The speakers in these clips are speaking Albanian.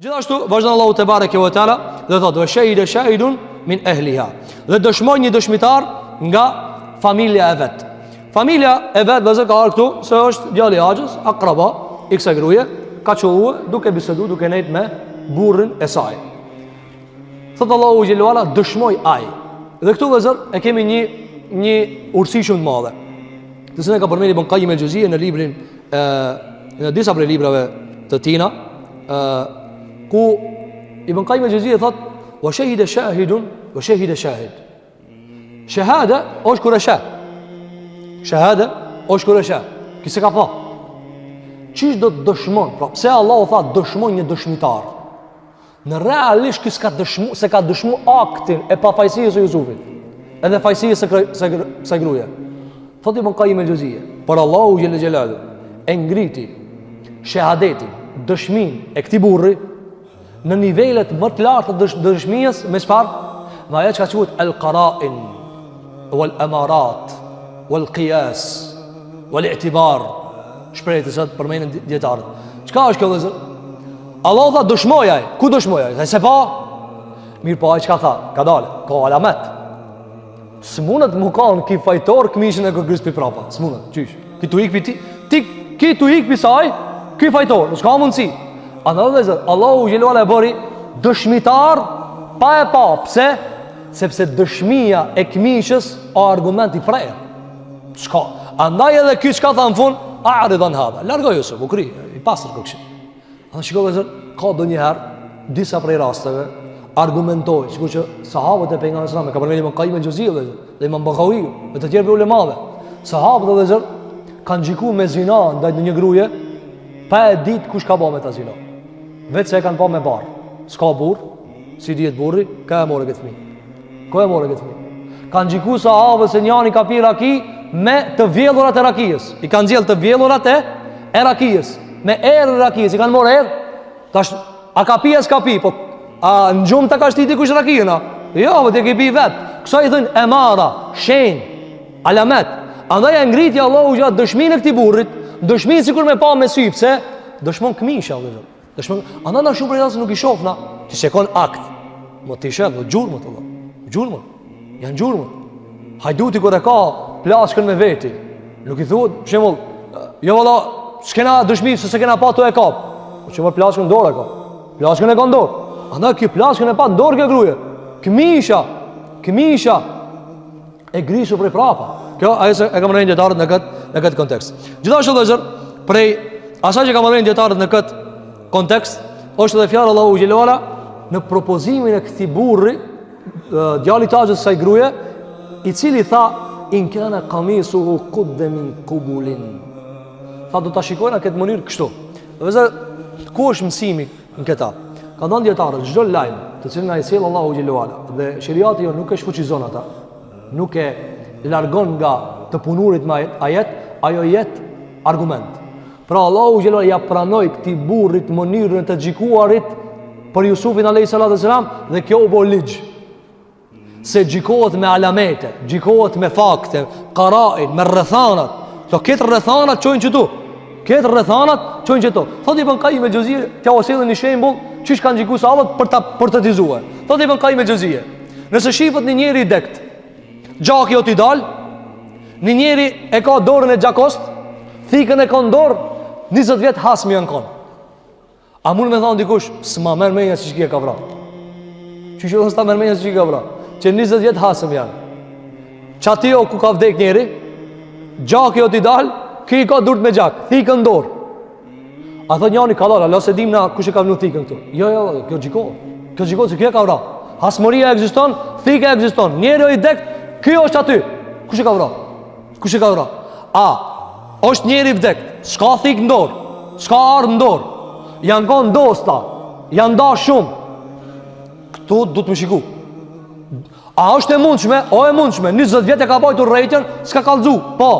Gjithashtu vazhdon Allahu te bareke ve teala dhe thotë wa shahida shahidun min ahliha. Dhe dëshmoi një dëshmitar nga familja e vet. Familja e vet vëzë ka ardhur këtu se është djali i Haxhës, akraba i kësaj gruaje, ka qelluar duke biseduar, duke nejt me burrin e saj. Thotë Allahu xhelalu ala dëshmoi ai. Dhe këtu vëzë e kemi një urtësi shumë të madhe. Të cilën e ka përmendur Ibn Qayyim el-Juzeyy në librin në disa prej librave të tina, ku Ibn Qayyim el-Juzeyy thot wa shahida shahidun wa shahida shahid. Shahada është kur e sheh. Shahada është kur e sheh. Kise ka pa. Çish do të dëshmon? Pra pse Allahu tha dëshmon një dëshmitar? Në realisht kis ka dëshmu, se ka dëshmu aktin e pafajësisë së Jusufit. Edhe fajësisë së gruaje. Thot Ibn Qayyim el-Juzeyy, por Allahu xhel xelalu e ngriti shahadetin, dëshmin e këtij burri në nivelet më të larta të dëshmisë me çfarë? Me ajo që quhet al-qara'in wal amarat wal qiyas wal i'tibar. Shprehje të sot përmendën dietarët. Çka është kjo vëllazër? Allah tha dëshmoj ai. Ku dëshmoj ai? Se pa. Mirë po ai çka tha? Ka dalë, ka alamet. S'munët më kanë ki fajtor këmishën e kërkës për prapa. S'munët, qysh? Ki tu ikpi ti ki tu ikpi saj, ki fajtor, s'ka mundësi. Andaj vëllazër, Allahu xhelalu ala e bëri dëshmitar pa e pa. Pse? Sepse dëshmia e këmishës o argument i prerë. S'ka. Andaj edhe ky çka tha në fund, a'ridan hadha. Largo Jusuf, u kri, i pastër kështu. Andaj shikoj vëllazër, ka ndonjëherë disa prej rasteve argumentoj, sikur që sahabët e pejgamberit sallallahu alajhi wasallam, ka përmendur Ibn Qayyim el-Juzeyy dhe Imam Baghawi, me të tjerë ulemave. Sahabët e vëllazër kanë xhikuar me zina ndaj një gruaje, pa e ditë kush ka bërë me ta zina. Vetë se e kanë pa me barr. S'ka burr, si dihet burri, ka e morë këtë fëmijë. Ku e morë këtë fëmijë? Kanë xhikuar sahabët se njëri ka pirë raki me të vjellurat e rakijës. I kanë nxjell të vjellurat e rakijës. Me erë rakijës, i kanë morë erë. Tash a ka pi, s'ka pi, po a në gjumë të ka shtiti kush rakijëna? Jo, vë të ke pi vetë. Kësa i thënë emara, shenjë, alamet. Andaj e ngriti Allahu gjatë dëshminë e këti burrit, dëshminë sikur me pa me sy, pse? Dëshmon këmisha, andaj na shumë për jasë nuk i shofna, që shekon akt. Më t'i shef, gjurëmët, gjurëmët, janë gjurëmët. Hajduti kër e ka plashkën me veti, nuk i thuhet, për shembull, jo valla, s'kena dëshmi se s'kena pa to e kap. Që më plashkën dorë e ka. Plashkën e ka në dorë. Andaj kjo plashkën e pa në dorë kjo gruje. Këmisha e grishu prej prapa. Kjo ajo se e kam rënë dietarët në këtë kontekst. Gjithashtu vëllazër, prej asaj që kam rënë dietarët në këtë kontekst, është edhe fjala Allahu xhelalu ala në propozimin e këtij burri, djalit të Haxhës së gruaje, i cili tha in kana qamisuhu qudda min qubulin. Tha do ta shikojnë në këtë mënyrë kështu. Vëllazër, ku është mësimi në këtë? Ka dhënë dietarët çdo lajm të cilin ai sjell Allahu xhelalu ala dhe sheriati jo nuk e shfuqizon ata, nuk e largon nga të punurit me ajet, ajo jet argument. Pra Allahu xhelalu ala ja pranoi këtij burrit mënyrën të xhikuarit për Jusufin alayhis salam dhe kjo u bë ligj. Se xhikohet me alamete, xhikohet me fakte, qara'in, me rrethanat. To këtë rrethanat çojnë këtu. Këtë rrethanat çojnë këtu. Thotë Ibn Qayyim el-Juzeyy, t'ja sjellën një shembull çish kanë xhikuar sahabët për të dizuar. Thotë Ibn Qayyim el-Juzeyy, nëse shifët një njeri i dekt, gjaki oti dal, një njeri e ka dorën e gjakost, thikën e ka në dorë, 20 vjet hasmi janë kon. A mund me thonë dikush, s'ma merr menja si çka ka vrar. Çish do sta merr menja si çka ka vrar. Që 20 vjet hasëm janë. Çati o ku ka vdek njeri, gjaki oti dal, ki ka durt me gjak, thikën në dorë. A thot njani ka dalë, se dim na kush e ka vënë thikën këtu. Jo, kjo xhikohet. Kjo xhikohet se kjo ka vrarë. Hasmoria ekziston, thika ekziston. Njeriu i dekt, kjo është aty. Kush e ka vrarë? Kush e ka vrarë? A është njeri i vdekt, s'ka thikë në dorë, s'ka armë në dorë. Janë kanë dosta, janë dash shumë. Këtu duhet më shiku. A është e mundshme? O e mundshme. 20 vjet e ka bajtur rrejtën, s'ka kallzu. Po.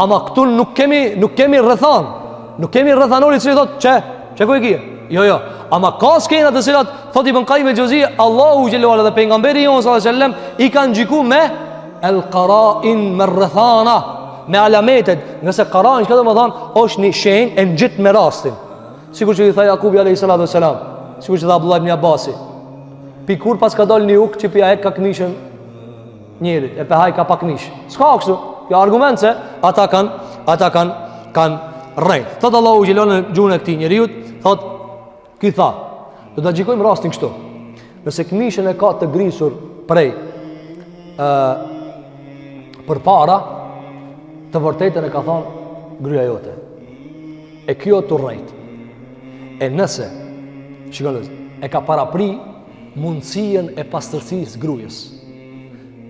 Ama këtu nuk kemi rrethan. Nuk kemi rrethanori që thotë çe ku e kije? Jo. Ama ka skena të cilat thotë Ibn Qayyim el-Juzeyy, Allahu xhelalu ala dhe pejgamberi jon sallallahu alaihi wasallam i kanë xhikuar me el-qara'in me rrethana, me alametet. Nëse qara'in çka do të thonë, është një shenjë e ngjit me rastin. Sikur që i tha Jakubi alayhi salatu wasalam, sikur që tha Abdullah ibn Abbasi. Pi kur pas ka dal një uk që pi ai ka këmishën njerit, e pe haj ka pa këmish. S'ka kështu. Kjo argument se ata kanë rrejt. Thot Allahu xhelal në gjuhën e këtij njeriu, thot ky tha, do ta gjikojmë rastin kështu. Nëse këmishën e ka të grisur prej përpara, të vërtetën e ka thonë gryja jote. E kjo të rrejt. E nëse, shikoni, e ka parapri mundësien e pastërtisë grujës,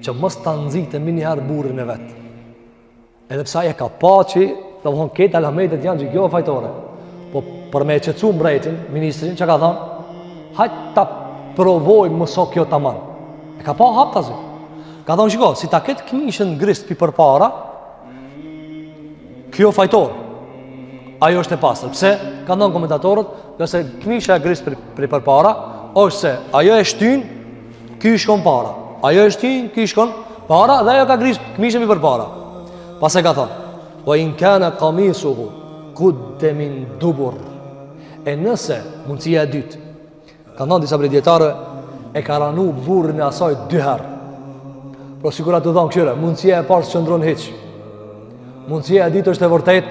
që mos ta nxitë më një herë burrin e vet. Edhe pse ai e ka pa që, domthon këtë alametet janë që kjo fajtore. Po për me qetësu mbretin, ministrin, që ka thonë, hajt ta provoj mëso kjo tamam. E ka pa hap tash. Ka thonë shiko, si ta ketë këmishën grist pi përpara, kjo fajtor. Ajo është e pastër. Pse? Ka thonë komentatorët, nëse këmisha e grist për përpara, është se ajo e shtyn, ky shkon para. Ajo e shtyn, ky shkon para dhe ajo ka grist këmishën pi përpara. Pas e ka thonë, wa in kana qamisuhu qudda min dubur. E nëse mundësia e dytë, ka thonë disa dietarë, e ka ranu burrin e asaj 2 herë. Pro sigurat të thonë këshire, mundësia e parë së qëndron hiq. Mundësia e ditë është e vërtet,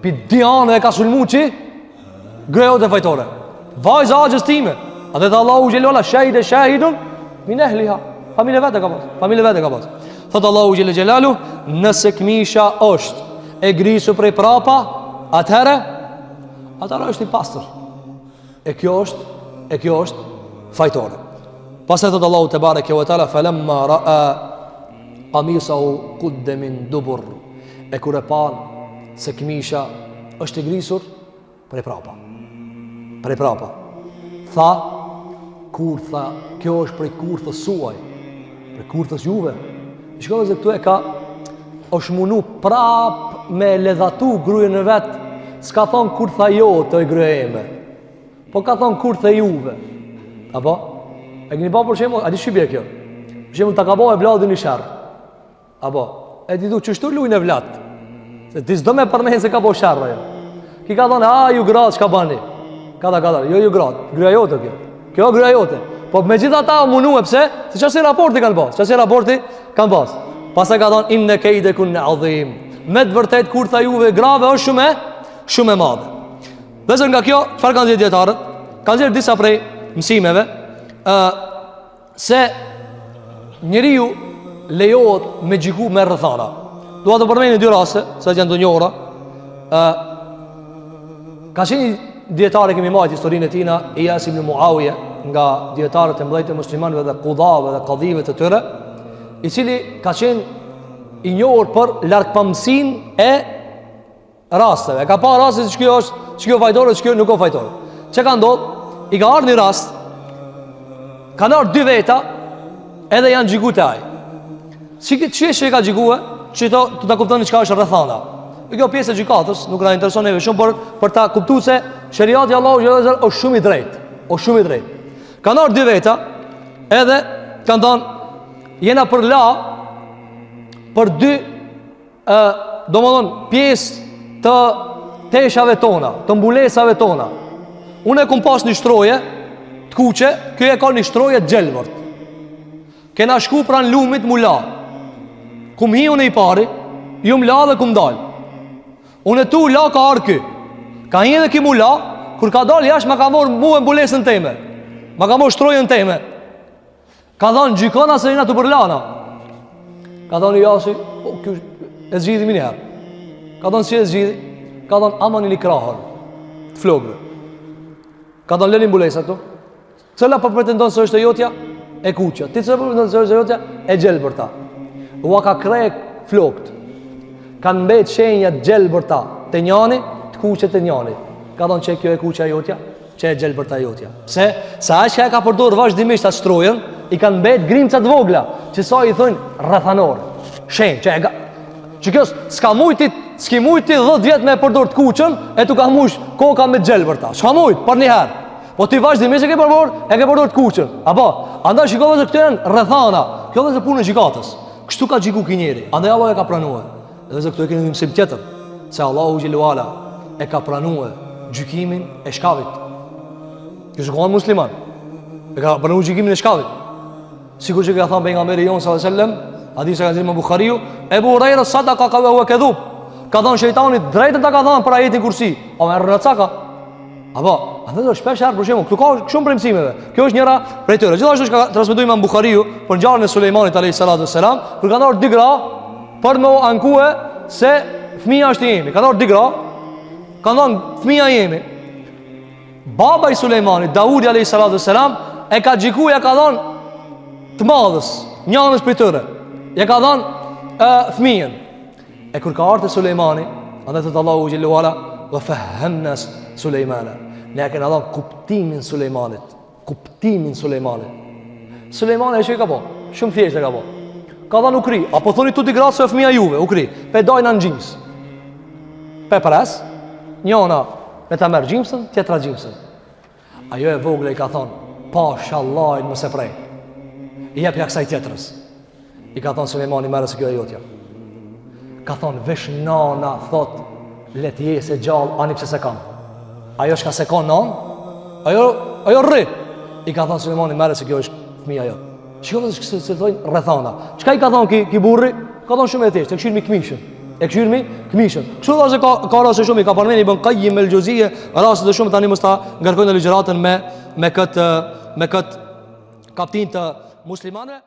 pi diane e ka sulmu që, grejot e fajtore. Vajza agjës time. A dhe Allahu gjellola, shahid e shahidun, min ehliha. Familje vete ka pas. Thotë Allahu gjellë gjellalu, nëse këmisha është e grisu prej prapa, atëherë është i pastër. E kjo është fajtore. Pastaj thot Allahu te bareke ve taala falamma raa qamisahu qudda min dubur. E kur e pan se këmisha është e grisur prej prapa. Tha, kur tha, kjo është prej kurthës suaj, prej kurthës juve. Shikoj se këtu e ka është munu prap me ledhatu grujën e vet. S'ka thon kurtha jote o gruaja ime, po ka thon kurtha juve. Apo e keni pa për shembull, a di ç'i bie kjo? Për shembull ta ka bëu e vlladin i sharr. Apo e di du çështu lujnë e vlat. Se ti s'do me përmend se ka bëu sharr ajo. Ki ka thonë, ju gratë çka bani? Kada, jo gratë, gruaja jote kjo. Kjo gruaja jote. Po megjithatë munue pse? Se çfarë raporti kanë pas? Çfarë raporti kanë pas? Pastaj ka thonë inne kaidekun azim. Me të vërtet kurtha juve grave është shumë e madhe. Dhe nga kjo, çfarë kanë thënë dietarët? Kanë thënë disa prej mësimeve se njeriu lejohet me xhiku me rrethana. Dua të përmend 2 raste, sa janë të njohura. Ka qenë dietarë kemi marrë historinë e tina, Iyas ibn Muawiya, nga dietarët e mëdhtë muslimanëve dhe qudhave dhe qadhive të tyre, i cili ka qenë i njohur për largpamësinë e rasteve. Ka pa raste se ç'kjo fajtore, ç'kjo nuk ka fajtore. Çka ka ndodhur? I ka ardhur një rast, kanë ardhur 2 veta, edhe janë xhikuar te ai. Ç'e ka xhikuar? Që të ta kuptoni çka është rrethana. Kjo pjesë e gjykatës nuk na intereson neve shumë për ta kuptuar se sheriati Allahu xhallahu është shumë i drejtë, është shumë i drejtë. Kanë ardhur 2 veta, edhe kanë thënë jena për la për 2 domethënë pjesë të teshave tona, të mbulesave tona. Unë e kum pas një shtroje të kuqe, kjo e ka një shtroje të gjelbërt. Kena shku pran lumit mu la. Kum hi unë i pari, ju m'la dhe kum dal. Unë e tu la ka arky. Ka hi edhe ki mu la, kur ka dal jash ma ka mor mu e mbulesën teme. Ma ka mor shtrojen teme. Ka thonë gjikona se jina të përlana. Ka thonë jasi, e zgjidhi minjarë. Ka thonë si e zgjidhi. Ka thonë aman i likrahër të flogëve. Ka thonë leni mbulesa këtu. Cëla për pretendon së është e jotja? E kuqja. Ti cëla për pretendon së është e jotja? E gjelbërta. Ua ka krek flokt. Kanë mbet shenjat gjelbërta të njani, të kuqet të njani. Ka thonë që kjo e kuqja e jotja, që e gjelbërta e jotja. Pse? Sa ashtë ka e ka përdor vazhdimisht atë shtrojen, i kanë mbet grimcat vogla, që sa i thënë rrethanor. Shenjë, që e ga... Që kjo s'ka s'ki mujti 10 vjet me përdor të kuqën, e tu ka mush koka me gjelbërta. S'ka mujt, për një herë. Po ti vazhdimisht e ke përdor të kuqën. Apo, andaj shikove se këto janë rrethana. Kjo dhe se punë e gjikatës. Kështu ka gjiku ki njeri. Andaj Allah e ka pranuar. Dhe se këtu e keni një mësim tjetër, se Allahu Gjelluala e ka pranuar gjykimin e shkavit. Kjo shkon musliman. E ka pranuar gjykimin e shkallit. Sikur që ka thënë pejgamberi jon sallallahu alajhi wasallam, hadithi që ka thënë Buhariu, Ebu Huraira sadaka ka wa kadhub. Ka thënë shejtani drejtë ta ka thënë për ajetin kursi. O me rracaka. Apo, andaj do shpesh për shembull, këtu ka shumë premtimeve. Kjo është njëra prej tyre. Gjithashtu ka transmetuar Imam Buhariu për ngjarjen e Sulejmanit alayhis salatu wassalam, kur ka ndar digra për më ankue se fëmia është i jemi. Ka ndar digra, ka ndar fëmia i jemi. Baba i Sulejmanit, Daudi alayhis salatu wassalam, e ka xhikuar, ja ka dhënë të madhës, njënës për tëre, ja ka dhënë fëmijën. E kur ka ardhur Sulejmani, andaj thot Allahu xhellahu ala, wa fahamna Sulejmana, ne e kena dhënë kuptimin Sulejmanit, kuptimin Sulejmanit. Sulejmani e që i ka po, shumë thjesht e ka po. Ka dhënë ukri, apo thoni tu t'i gratë se fëmija juve, ukri, pe dojna në gjimës. Pe pres, njona me ta merë gjimësën, tjetra gjimësën. Ajo e vogle i ka thonë, pasha Allahin më se prej. I jep ja kësaj tjetrës. I ka thonë Sulejmani, merë se kjo e jotja. Ka thonë, vesh nana, thot, letje se gjallë, ani pse se kam. Ajo shka se ka nanë, ajo rri. I ka thonë Sulejmani, merë se kjo është fëmija jotë. Shkove se thojnë rrethana. Çka i ka thonë ki burri? Ka thonë shumë e thjeshtë, e këshirmi këmishën. E këshirmi këmishën. Kështu dhe ka rase shumë, i ka përmeni Ibn Qayyim el-Juzeyy, rase të shumë tani mos ta ngarkojnë ligjëratën me këtë kaptin të muslimanëve.